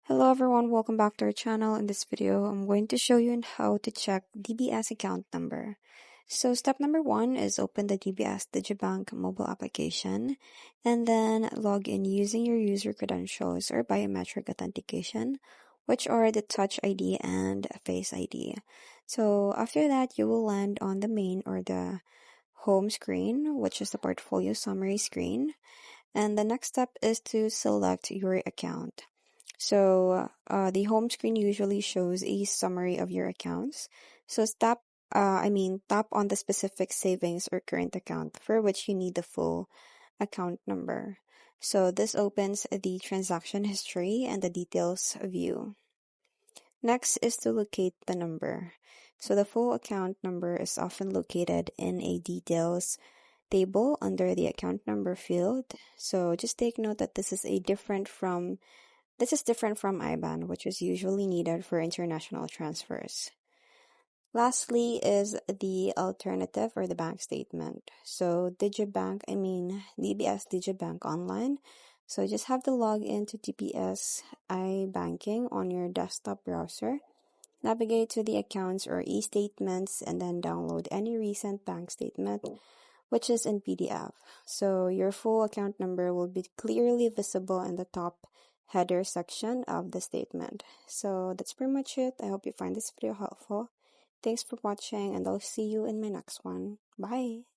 Hello everyone, welcome back to our channel. In this video, I'm going to show you on how to check DBS account number. So step number one is open the DBS Digibank mobile application and then log in using your user credentials or biometric authentication, which are the Touch ID and Face ID. So after that, you will land on the main or the home screen, which is the portfolio summary screen. And the next step is to select your account. So the home screen usually shows a summary of your accounts. So tap on the specific savings or current account for which you need the full account number. So this opens the transaction history and the details view. Next is to locate the number. So the full account number is often located in a details table under the account number field. So just take note that this is different from IBAN, which is usually needed for international transfers. Lastly is the alternative or the bank statement. So DBS Digibank Online. So just have to log into DBS iBanking on your desktop browser. Navigate to the accounts or e-statements and then download any recent bank statement, which is in PDF. So your full account number will be clearly visible in the top header section of the statement. So that's pretty much it. I hope you find this video helpful. Thanks for watching and I'll see you in my next one. Bye!